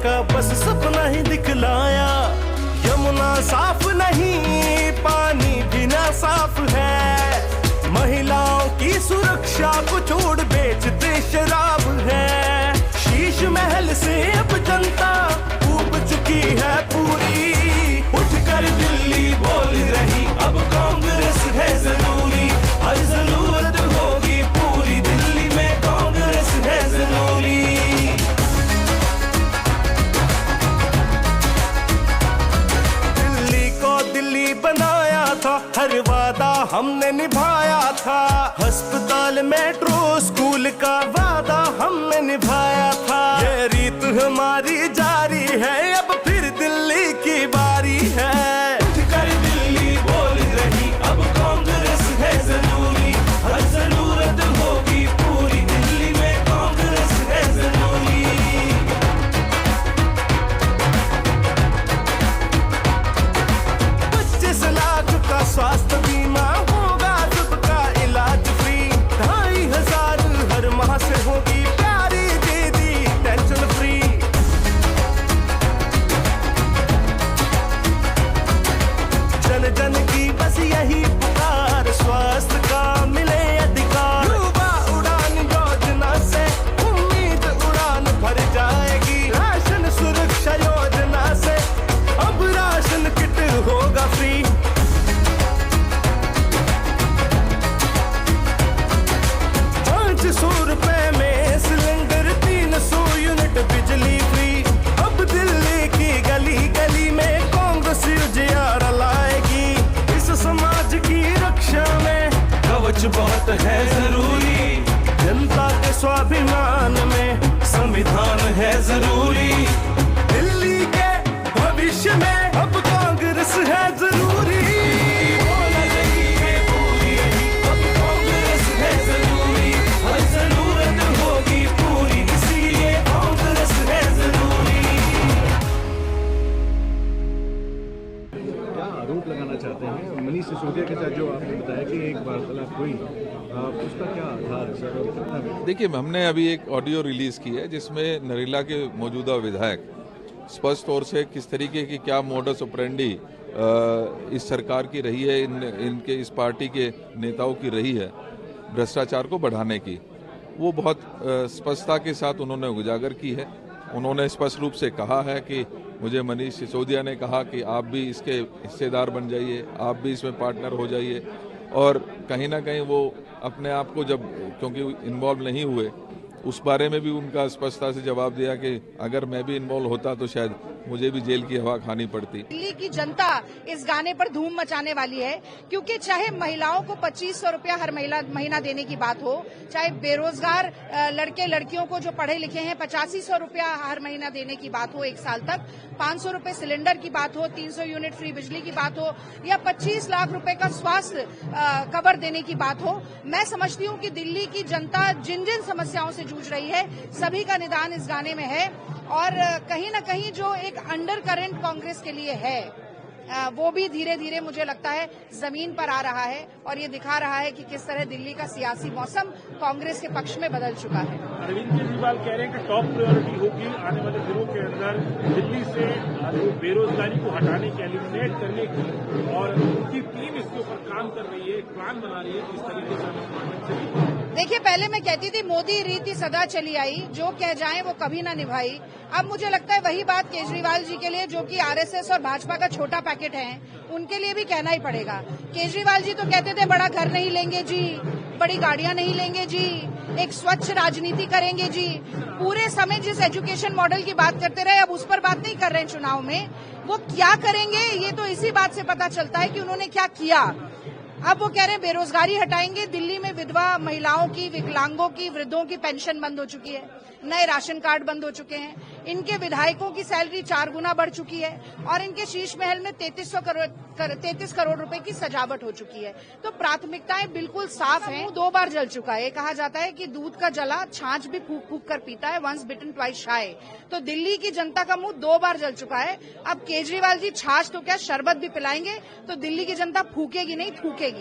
का बस सपना ही दिखलाया। यमुना साफ नहीं, पानी भी ना साफ है। महिलाओं की सुरक्षा को छोड़ बेचते शराब है। शीश महल से अब जनता ऊब चुकी है पूरी। उठकर दिल्ली बोल रही अब कांग्रेस है जरूरी। हर जरूरत होगी पूरी, दिल्ली में कांग्रेस है जरूरी। दिल्ली को दिल्ली बनाया था, हर वादा हमने निभाया था। अस्पताल मेट्रो स्कूल का वादा हमने निभाया था। ये रीत हमारी जारी है, अब फिर दिल्ली की बारी है। उठकर दिल्ली बोल रही अब कांग्रेस है जरूरी। हर जरूरत होगी पूरी, दिल्ली में कांग्रेस है जरूरी। 25 लाख का स्वास्थ्य बीमा होगा, सबका इलाज फ्री। 2500 हर माह से होगी प्यारी दीदी टेंशन फ्री। जन जन की बस यही पुकार, स्वास्थ्य का मिले अधिकार। युवा उड़ान योजना से उम्मीद उड़ान भर जाएगी। राशन सुरक्षा योजना से अब राशन किट होगा फ्री। 500 रुपए में सिलेंडर, 300 यूनिट बिजली फ्री। अब दिल्ली की गली गली में कांग्रेस उजियारा लाएगी। इस समाज की रक्षा में कवच बहुत है जरूरी। जनता के स्वाभिमान में संविधान है जरूरी। दिल्ली के भविष्य में अब कांग्रेस है जरूरी। बोल रही है पूरी, अब कांग्रेस है जरूरी। हर जरूरत होगी पूरी, इसीलिए कांग्रेस है जरूरी। क्या आरोप लगाना चाहते हैं मनीष सिसोदिया के साथ, जो आपने बताया कि एक वार्तालाप हुई, उसका क्या आधार है सर और कितना भी? देखिए, हमने अभी एक ऑडियो रिलीज की है जिसमें नरेला के मौजूदा विधायक स्पष्ट तौर से किस तरीके की क्या मोडस ऑपरेंडी इस सरकार की रही है, इनके इस पार्टी के नेताओं की रही है भ्रष्टाचार को बढ़ाने की, वो बहुत स्पष्टता के साथ उन्होंने उजागर की है। उन्होंने स्पष्ट रूप से कहा है कि मुझे मनीष सिसोदिया ने कहा कि आप भी इसके हिस्सेदार बन जाइए, आप भी इसमें पार्टनर हो जाइए। और कहीं ना कहीं वो अपने आप को जब, क्योंकि इन्वॉल्व नहीं हुए, उस बारे में भी उनका स्पष्टता से जवाब दिया कि अगर मैं भी इन्वॉल्व होता तो शायद मुझे भी जेल की हवा खानी पड़ती। दिल्ली की जनता इस गाने पर धूम मचाने वाली है, क्योंकि चाहे महिलाओं को 2500 रुपया हर महीना देने की बात हो, चाहे बेरोजगार लड़के लड़कियों को जो पढ़े लिखे हैं 8500 रुपया हर महीना देने की बात हो 1 साल तक, 500 रुपए सिलेंडर की बात हो, 300 यूनिट फ्री बिजली की बात हो, या 25 लाख रुपए का स्वास्थ्य कवर देने की बात हो। मैं समझती हूँ कि दिल्ली की जनता जिन जिन समस्याओं से जूझ रही है, सभी का निदान इस गाने में है। और कहीं न कहीं जो एक अंडर करंट कांग्रेस के लिए है, वो भी धीरे धीरे मुझे लगता है जमीन पर आ रहा है, और ये दिखा रहा है कि किस तरह दिल्ली का सियासी मौसम कांग्रेस के पक्ष में बदल चुका है। अरविंद केजरीवाल कह रहे हैं कि टॉप प्रायोरिटी होगी आने वाले दिनों के अंदर दिल्ली से बेरोजगारी को हटाने की, एलिमिनेट करने की, और उनकी टीम इसके ऊपर काम कर रही है, एक प्लान बना रही है। इस तरीके से देखिए, पहले मैं कहती थी मोदी रीति सदा चली आई, जो कह जाए वो कभी ना निभाई। अब मुझे लगता है वही बात केजरीवाल जी के लिए, जो कि आरएसएस और भाजपा का छोटा पैकेट है, उनके लिए भी कहना ही पड़ेगा। केजरीवाल जी तो कहते थे बड़ा घर नहीं लेंगे जी, बड़ी गाड़ियां नहीं लेंगे जी, एक स्वच्छ राजनीति करेंगे जी। पूरे समय जिस एजुकेशन मॉडल की बात करते रहे, अब उस पर बात नहीं कर रहे हैं चुनाव में। वो क्या करेंगे ये तो इसी बात से पता चलता है कि उन्होंने क्या किया। अब वो कह रहे हैं बेरोजगारी हटाएंगे। दिल्ली में विधवा महिलाओं की, विकलांगों की, वृद्धों की पेंशन बंद हो चुकी है, नए राशन कार्ड बंद हो चुके हैं, इनके विधायकों की सैलरी 4 गुना बढ़ चुकी है, और इनके शीश महल में 33 करोड़ रुपए की सजावट हो चुकी है। तो प्राथमिकताएं बिल्कुल साफ हैं। 2 बार जल चुका है। कहा जाता है कि दूध का जला छाछ भी फूक फूक कर पीता है, वंस बिटन ट्वाइस शाय। तो दिल्ली की जनता का मुंह 2 बार जल चुका है। अब केजरीवाल जी छाछ तो क्या शरबत भी पिलाएंगे, तो दिल्ली की जनता फूकेगी नहीं, थूकेगी।